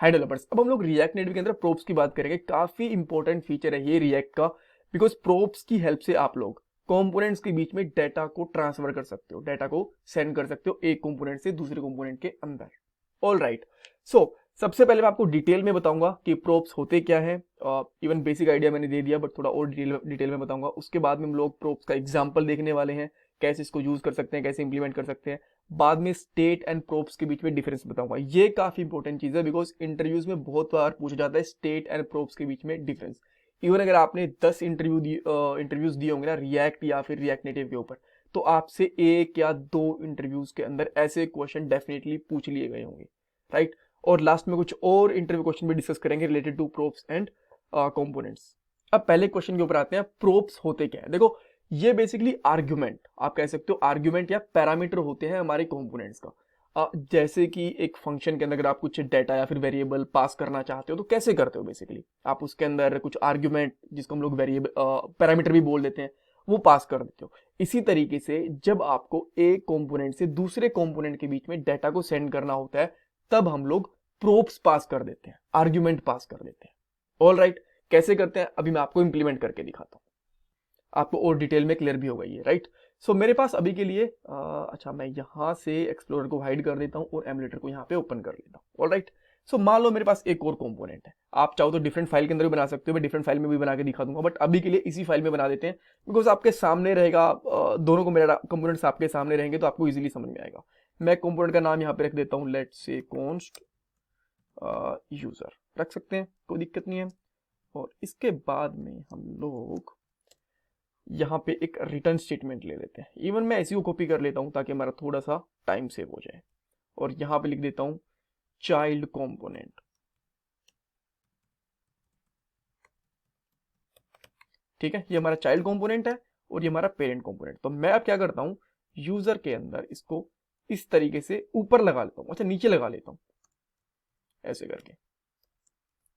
हाय developers, अब हम लोग रिएक्ट नेटिव के अंदर प्रोप्स की बात करेंगे। काफी इंपॉर्टेंट फीचर है ये रिएक्ट का, बिकॉज प्रोप्स की हेल्प से आप लोग कंपोनेंट्स के बीच में डाटा को ट्रांसफर कर सकते हो, डाटा को सेंड कर सकते हो एक कंपोनेंट से दूसरे कंपोनेंट के अंदर। ऑल राइट, सो सबसे पहले मैं आपको डिटेल में बताऊंगा कि प्रोप्स होते क्या है। इवन बेसिक आइडिया मैंने दे दिया, बट थोड़ा और डिटेल में बताऊंगा। उसके बाद में हम लोग प्रोप्स का एग्जाम्पल देखने वाले हैं, कैसे इसको यूज कर सकते हैं, कैसे इंप्लीमेंट कर सकते हैं। बाद में स्टेट एंड प्रोप्स के बीच में डिफरेंस बताऊंगा। ये काफी इंपॉर्टेंट चीज है, बिकॉज इंटरव्यूज में बहुत बार पूछा जाता है स्टेट एंड प्रोप्स के बीच में डिफरेंस। इवन अगर आपने 10 इंटरव्यूज दिए होंगे ना रिएक्ट या फिर रिएक्ट नेटिव के ऊपर, तो आपसे 1 या 2 इंटरव्यूज के अंदर ऐसे क्वेश्चन डेफिनेटली पूछ लिए गए होंगे, राइट। और लास्ट में कुछ और इंटरव्यू क्वेश्चन भी डिस्कस करेंगे related to props and components. अब पहले क्वेश्चन के ऊपर आते हैं, प्रोप्स होते क्या है। देखो, ये बेसिकली आर्ग्यूमेंट, आप कह सकते हो आर्ग्यूमेंट या पैरामीटर होते हैं हमारे कंपोनेंट्स का। जैसे कि एक फंक्शन के अंदर अगर आप कुछ डाटा या फिर वेरिएबल पास करना चाहते हो तो कैसे करते हो, बेसिकली आप उसके अंदर कुछ आर्ग्यूमेंट, जिसको हम लोग वेरिएबल पैरामीटर भी बोल देते हैं, वो पास कर देते हो। इसी तरीके से जब आपको एक कंपोनेंट से दूसरे कंपोनेंट के बीच में डाटा को सेंड करना होता है, तब हम लोग प्रोप्स पास कर देते हैं, आर्ग्यूमेंट पास कर देते हैं। ऑल राइट, कैसे करते हैं अभी मैं आपको इंप्लीमेंट करके दिखाता हूं, आपको और डिटेल में क्लियर भी होगा ये, राइट। सो मेरे पास अभी के लिए अच्छा, मैं यहां से एक्सप्लोरर को हाइड कर देता हूं और एमुलेटर को यहां पे ओपन कर लेता हूं। ऑल राइट, सो मान लो मेरे पास एक और कंपोनेंट है। आप चाहो तो डिफरेंट फाइल के अंदर भी बना सकते हो, मैं डिफरेंट फाइल में भी बना के दिखा दूंगा, बट अभी के लिए इसी फाइल में बना देते हैं, बिकॉज आपके सामने रहेगा। दोनों को मेरा कंपोनेंट्स आपके सामने रहेंगे तो आपको इजीली समझ में आएगा। मैं कंपोनेंट का नाम यहाँ पे रख देता हूँ, लेट्स से कॉन्स्ट यूजर रख सकते हैं, कोई दिक्कत नहीं है। और इसके बाद में हम लोग यहाँ पे एक रिटर्न स्टेटमेंट ले लेते हैं। इवन मैं इसी को कॉपी कर लेता हूँ ताकि हमारा थोड़ा सा टाइम सेव हो जाए। और यहाँ पे लिख देता हूँ चाइल्ड कंपोनेंट। ठीक है, ये हमारा चाइल्ड कंपोनेंट है और ये हमारा पेरेंट कंपोनेंट। तो मैं अब क्या करता हूँ, यूजर के अंदर इसको इस तरीके से ऊपर लगा लेता हूँ, अच्छा नीचे लगा लेता हूँ ऐसे करके,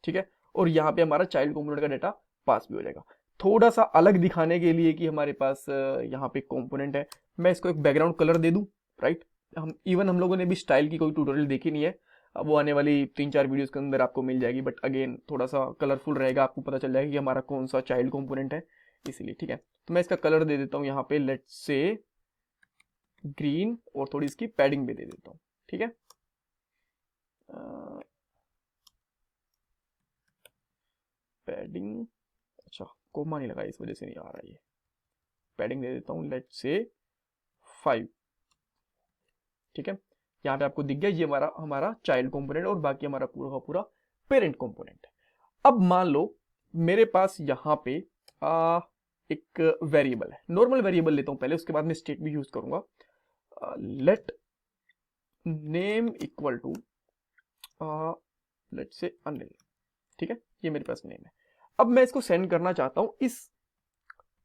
ठीक है। और यहाँ पे हमारा चाइल्ड कंपोनेंट का डाटा पास भी हो जाएगा। थोड़ा सा अलग दिखाने के लिए कि हमारे पास यहाँ पे कंपोनेंट है, मैं इसको एक बैकग्राउंड कलर दे दूं, राइट। हम लोगों ने भी स्टाइल की कोई ट्यूटोरियल देखी नहीं है, अब वो आने वाली 3-4 वीडियोस के अंदर आपको मिल जाएगी, बट अगेन थोड़ा सा कलरफुल रहेगा, आपको पता चल जाएगा कि हमारा कौन सा चाइल्ड कंपोनेंट है, इसीलिए। ठीक है, तो मैं इसका कलर दे देता हूँ यहाँ पे, लेट्स से ग्रीन, और थोड़ी इसकी पैडिंग भी दे देता हूँ, ठीक है। पैडिंग, अच्छा कोमा नहीं लगा इस वजह से नहीं आ रहा ये, पैडिंग दे देता हूँ लेट्स से 5, ठीक है। यहाँ पे आपको दिख गया ये हमारा चाइल्ड कंपोनेंट और बाकी हमारा पूरा का पूरा पेरेंट कंपोनेंट है। अब मान लो मेरे पास यहाँ पे एक वेरिएबल है, नॉर्मल वेरिएबल लेता हूँ पहले, उसके बाद में स्टेट भी यूज करूंगा। Let name equal to let say Anil, ठीक है, ये मेरे पास नेम है। अब मैं इसको सेंड करना चाहता हूं इस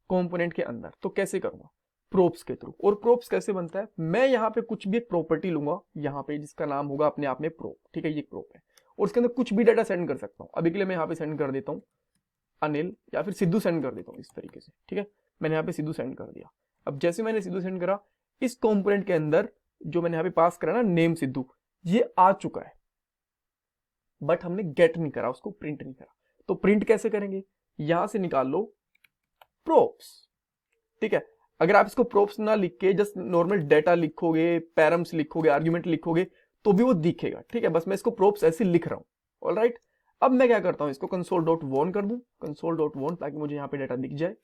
कंपोनेंट के अंदर, तो कैसे करूंगा, प्रोप्स के थ्रू। और प्रोप्स कैसे बनता है, मैं यहाँ पे कुछ भी एक प्रॉपर्टी लूंगा यहाँ पे, जिसका नाम होगा अपने आप में प्रोप, ठीक है, ये प्रोप है, और उसके अंदर कुछ भी डाटा सेंड कर सकता हूँ। अभी के लिए मैं यहाँ पे सेंड कर देता हूँ अनिल, या फिर सिद्धू सेंड कर देता हूँ इस तरीके से, ठीक है। मैंने यहाँ पे सिद्धू सेंड कर दिया। अब जैसे मैंने सिद्धू सेंड करा, इस कंपोनेंट के अंदर जो मैंने यहाँ पे पास करा ना नेम सिद्धू, ये आ चुका है, बट हमने गेट नहीं करा, उसको प्रिंट नहीं करा। तो प्रिंट कैसे करेंगे, यहां से निकाल लो प्रोप्स, ठीक है। अगर आप इसको प्रोप्स ना लिख के जस्ट नॉर्मल डेटा लिखोगे, पैरम्स लिखोगे, आर्ग्यूमेंट लिखोगे, तो भी वो दिखेगा, ठीक है। बस मैं इसको प्रोप्स ऐसे लिख रहा हूं। ऑलराइट, अब मैं क्या करता हूं, इसको कंसोल डॉट वॉन कर दूं, कंसोल डॉट वॉन, ताकि मुझे यहाँ पे डाटा दिख जाए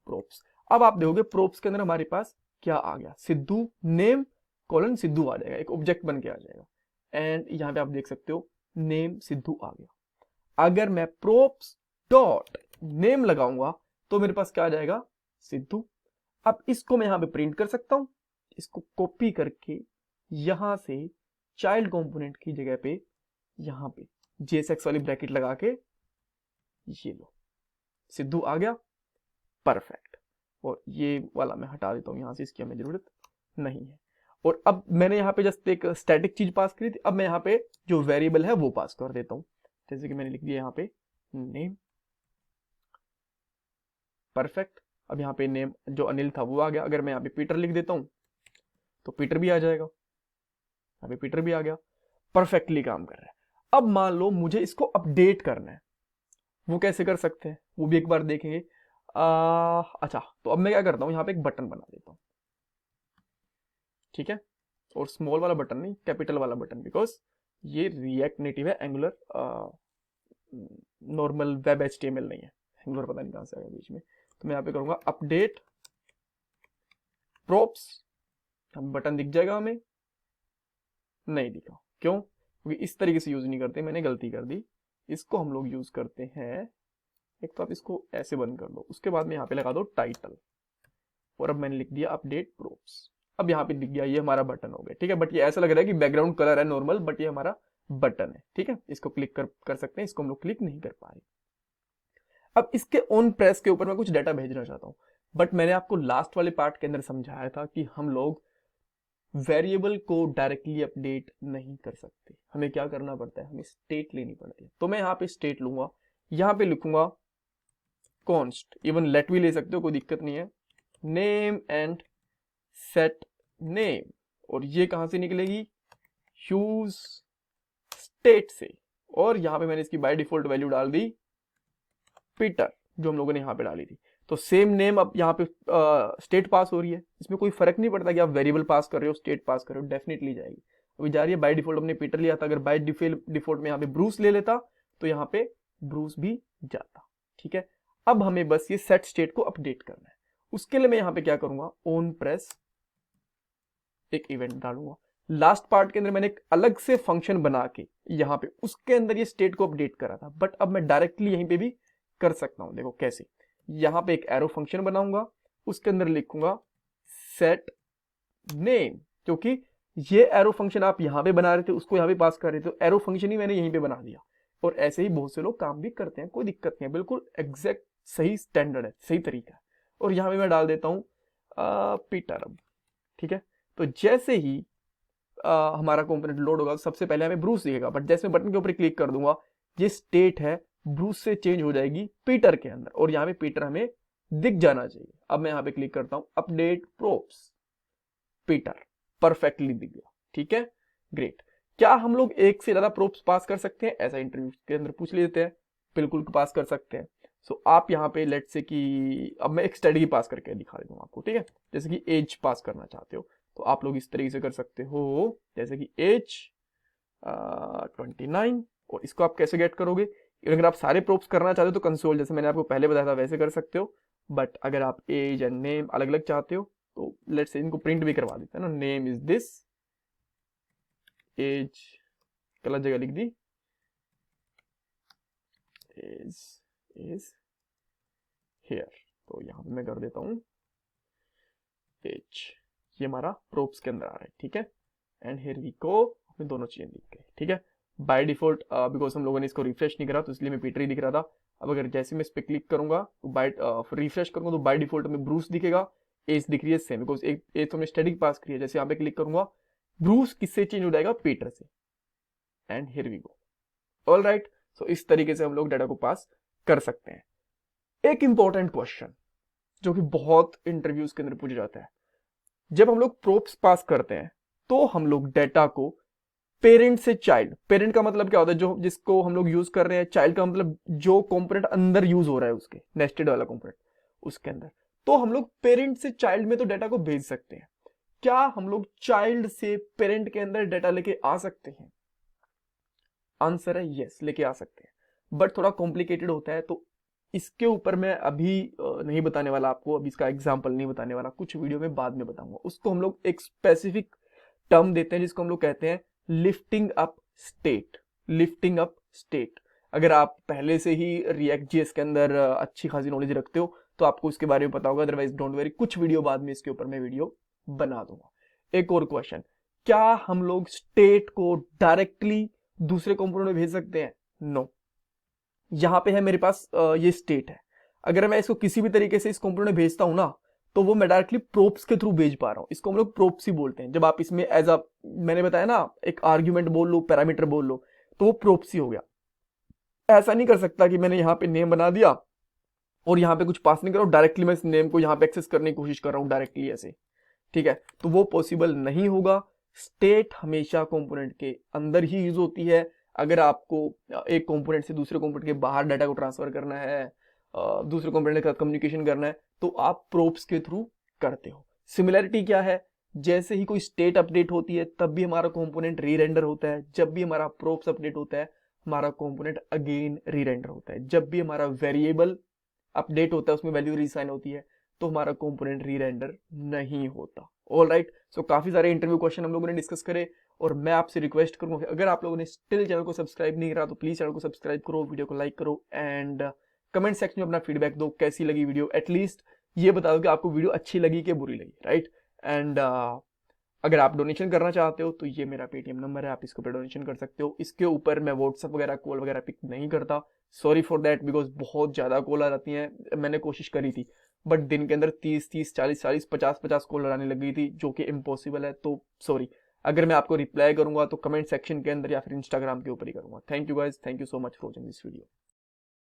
प्रोप्स। अब आप देखोगे प्रोप्स के अंदर हमारे पास क्या आ गया, सिद्धू नेम कॉलन सिद्धू आ जाएगा, एक ऑब्जेक्ट बन के आ जाएगा। एंड यहाँ पे आप देख सकते हो नेम सिद्धू आ गया। अगर मैं प्रोप्स डॉट नेम लगाऊंगा तो मेरे पास क्या आ जाएगा, सिद्धू। अब इसको मैं यहां पे प्रिंट कर सकता हूं, इसको कॉपी करके यहां से चाइल्ड कंपोनेंट की जगह पे यहां पे JSX वाली ब्रैकेट लगा के ये लो, सिद्धू आ गया, परफेक्ट। और ये वाला मैं हटा देता हूं यहां से, इसकी हमें जरूरत नहीं है। और अब मैंने यहाँ पे जस्ट एक स्टैटिक चीज पास करी थी, अब मैं यहाँ पे जो वेरिएबल है वो पास कर देता हूँ, जैसे कि मैंने लिख दिया यहाँ पे नेम, परफेक्ट। अब यहाँ पे नेम जो अनिल था वो आ गया। अगर मैं यहाँ पे पीटर लिख देता हूँ तो पीटर भी आ जाएगा, यहाँ पे पीटर भी आ गया, परफेक्टली काम कर रहा है। अब मान लो मुझे इसको अपडेट करना है, वो कैसे कर सकते हैं वो भी एक बार देखेंगे। अच्छा, तो अब मैं क्या करता हूँ, यहाँ पे एक बटन बना देता हूँ, ठीक है। और स्मॉल वाला बटन नहीं, कैपिटल वाला बटन, बिकॉज ये रिएक्ट नेटिव है, एंगुलर नॉर्मल वेब HTML नहीं है, एंगुलर पता नहीं कहां से आया बीच में। तो मैं यहाँ पे करूंगा अपडेट प्रोप्स, हम बटन दिख जाएगा हमें, नहीं दिखा, क्यों? क्योंकि इस तरीके से यूज नहीं करते, मैंने गलती कर दी। इसको हम लोग यूज करते हैं, एक तो आप इसको ऐसे बंद कर दो, उसके बाद में यहाँ पे लगा दो टाइटल, और अब मैंने लिख दिया अपडेट प्रोप्स। अब यहाँ पे दिख गया, ये हमारा बटन हो गया, ठीक है। बट ये ऐसा लग रहा है कि बैकग्राउंड कलर है नॉर्मल, बट ये हमारा बटन है, ठीक है। इसको क्लिक कर सकते हैं, इसको हम लोग क्लिक नहीं कर पा रहे। अब इसके ऑन प्रेस के ऊपर मैं कुछ डाटा भेजना चाहता हूँ, बट मैंने आपको लास्ट वाले पार्ट के अंदर समझाया था कि हम लोग वेरिएबल को डायरेक्टली अपडेट नहीं कर सकते, हमें क्या करना पड़ता है, हमें स्टेट लेनी पड़ती है। तो मैं यहाँ पे स्टेट लूंगा, यहाँ पे लिखूंगा कॉन्स्ट, इवन लेट भी ले सकते हो, कोई दिक्कत नहीं है, नेम एंड सेट नेम, और ये कहां से निकलेगी, यूज स्टेट से। और यहां पे मैंने इसकी बाय डिफॉल्ट वैल्यू डाल दी पीटर, जो हम लोगों ने यहां पे डाली थी। तो सेम नेम अब यहाँ पे स्टेट पास हो रही है, इसमें कोई फर्क नहीं पड़ता कि आप वेरिएबल पास कर रहे हो स्टेट पास कर रहे हो, डेफिनेटली जाएगी। अभी जा रही है, बाय डिफॉल्ट हमने पीटर लिया था, अगर बाय डिफॉल्ट में यहाँ पे ब्रूस ले लेता तो यहाँ पे ब्रूस भी जाता, ठीक है। अब हमें बस ये सेट स्टेट को अपडेट करना है, उसके लिए मैं यहाँ पे क्या करूंगा, ऑन प्रेस एक इवेंट डालूंगा। लास्ट पार्ट के अंदर मैंने एक अलग से फंक्शन बना के यहाँ पे उसके अंदर ये स्टेट को अपडेट करा था, बट अब मैं डायरेक्टली यहीं पे भी कर सकता हूं। देखो कैसे, यहाँ पे एक एरो फंक्शन बनाऊंगा, उसके अंदर लिखूंगा सेट नेम, क्योंकि ये एरो फंक्शन आप यहाँ पे बना रहे थे, उसको यहाँ पे पास कर रहे थे, तो एरो फंक्शन ही मैंने यहीं पे बना दिया। और ऐसे ही बहुत से लोग काम भी करते हैं, कोई दिक्कत नहीं है, बिल्कुल एग्जैक्ट सही स्टैंडर्ड है, सही तरीका है। और यहाँ पे मैं डाल देता हूँ पीटर, अब ठीक है। तो जैसे ही हमारा कंपोनेंट लोड होगा, सबसे पहले हमें ब्रूस दिखेगा, बट जैसे मैं बटन के ऊपर क्लिक कर दूंगा, ये स्टेट है ब्रूस से चेंज हो जाएगी पीटर के अंदर, और यहाँ पे पीटर हमें दिख जाना चाहिए। अब मैं यहाँ पे क्लिक करता हूं, अपडेट प्रोप्स, पीटर परफेक्टली दिख गया, ठीक है, ग्रेट। क्या हम लोग एक से ज्यादा प्रोप्स पास कर सकते हैं, ऐसा इंटरव्यू के अंदर पूछ लेते हैं, बिल्कुल पास कर सकते हैं। सो आप यहाँ पे लेट से कि अब मैं एक स्टडी पास करके दिखा देता हूँ आपको, ठीक है। जैसे कि एज पास करना चाहते हो तो आप लोग इस तरीके से कर सकते हो, जैसे कि एज 29, और इसको आप कैसे गेट करोगे, अगर आप सारे प्रोप्स करना चाहते हो तो कंसोल, जैसे मैंने आपको पहले बताया था वैसे कर सकते हो। बट अगर आप एज एंड नेम अलग अलग चाहते हो तो लेट्स से इनको प्रिंट भी करवा देते हैं ना, नेम इज दिस, एज गलत जगह लिख दी, एज इज हियर, तो यहां पे मैं कर देता हूं एज, ये हमारा प्रोप्स के अंदर आ रहा है, ठीक है। एंड हियर वी गो, हमें दोनों चीजें दिख गई, ठीक है। बाय डिफॉल्ट बिकॉज हम लोगों ने इसको रिफ्रेश नहीं करा तो इसलिए मैं पीटर ही दिख रहा था। अब अगर जैसे मैं इस पर क्लिक करूंगा तो बाय रिफ्रेश करूंगा तो बाय डिफॉल्ट में ब्रूस दिखेगा, एज दिख रही है सेम, बिकॉज एक एज तो हमने स्टैटिक पास करी है। जैसे यहाँ पे क्लिक करूंगा, ब्रूस किससे चेंज हो जाएगा, पीटर से, and here we go, all right. So इस तरीके से हम लोग डाटा को पास कर सकते हैं। एक इंपॉर्टेंट क्वेश्चन जो कि बहुत इंटरव्यूज के अंदर पूछा जाता है, जब हम लोग प्रोप्स पास करते हैं तो हम लोग डाटा को पेरेंट से चाइल्ड, पेरेंट का मतलब क्या होता है, जो जिसको हम लोग यूज कर रहे हैं, चाइल्ड का मतलब जो कंपोनेंट अंदर यूज हो रहा है उसके नेस्टेड वाला कंपोनेंट उसके अंदर, तो हम लोग पेरेंट से चाइल्ड में तो डाटा को भेज सकते हैं। क्या हम लोग चाइल्ड से पेरेंट के अंदर डाटा लेके आ सकते हैं? आंसर है यस, लेके आ सकते हैं, बट थोड़ा कॉम्प्लिकेटेड होता है, तो इसके ऊपर मैं अभी नहीं बताने वाला आपको, अभी इसका एग्जाम्पल नहीं बताने वाला, कुछ वीडियो में बाद में बताऊंगा। उसको हम लोग एक स्पेसिफिक टर्म देते हैं जिसको हम लोग कहते हैं lifting up state, lifting up state. अगर आप पहले से ही रिएक्ट जेएस के अंदर अच्छी खासी नॉलेज रखते हो तो आपको इसके बारे में पता होगा, अदरवाइज डोंट वरी, कुछ वीडियो बाद में इसके ऊपर मैं वीडियो बना दूंगा। एक और क्वेश्चन, क्या हम लोग स्टेट को डायरेक्टली दूसरे कंपोनेंट में भेज सकते हैं? नो। यहां पे है मेरे पास ये स्टेट है, अगर मैं इसको किसी भी तरीके से इस कंपोनेंट में भेजता हूं ना, तो वो मैं डायरेक्टली प्रोप्स के थ्रू भेज पा रहा हूं। इसको हम लोग प्रोप्स ही बोलते हैं। जब आप इसमें एज अ, मैंने बताया ना, एक आर्ग्यूमेंट बोल लो, पैरामीटर बोल लो, तो वो प्रोप्स ही हो गया। ऐसा नहीं कर सकता कि मैंने यहाँ पे नेम बना दिया और यहाँ पे कुछ पास नहीं कर रहा हूं, डायरेक्टली मैं इस नेम को यहाँ पे एक्सेस करने की कोशिश कर रहा हूँ डायरेक्टली ऐसे, ठीक है, तो वो पॉसिबल नहीं होगा। स्टेट हमेशा कंपोनेंट के अंदर ही यूज होती है। अगर आपको एक कंपोनेंट से दूसरे कंपोनेंट के बाहर डाटा को ट्रांसफर करना है, दूसरे कंपोनेंट के साथ कम्युनिकेशन करना है, तो आप प्रोब्स के थ्रू करते हो। सिमिलरिटी क्या है, जैसे ही कोई स्टेट अपडेट होती है तब भी हमारा कंपोनेंट री रेंडर होता है, जब भी हमारा प्रोब्स अपडेट होता है हमारा कंपोनेंट अगेन री रेंडर होता है, जब भी हमारा वेरिएबल अपडेट होता है उसमें वैल्यू रीसाइन होती है तो हमारा कंपोनेंट री रेंडर नहीं होता। ऑल राइट, सो काफी सारे इंटरव्यू क्वेश्चन हम लोगों ने डिस्कस करे, और मैं आपसे रिक्वेस्ट करूंगा कि अगर आप लोगों ने स्टिल चैनल को सब्सक्राइब नहीं करा तो प्लीज चैनल को सब्सक्राइब करो, वीडियो को लाइक करो, एंड कमेंट सेक्शन में अपना फीडबैक दो, कैसी लगी वीडियो। एटलीस्ट ये बता दो कि आपको वीडियो अच्छी लगी कि बुरी लगी, राइट। एंड अगर आप डोनेशन करना चाहते हो तो ये मेरा पेटीएम नंबर है, आप इसके ऊपर डोनेशन कर सकते हो। इसके ऊपर मैं व्हाट्सअप वगैरह कॉल वगैरह पिक नहीं करता, सॉरी फॉर दैट, बिकॉज बहुत ज़्यादा कॉल आ जाती हैं। मैंने कोशिश करी थी बट दिन के अंदर 30 40 40 50 कॉल आने लग गई थी, जो कि इम्पॉसिबल है, तो सॉरी। अगर मैं आपको रिप्लाई करूंगा तो कमेंट सेक्शन के अंदर या फिर इंस्टाग्राम के ऊपर ही करूंगा। Thank you guys, thank you so much for watching this video.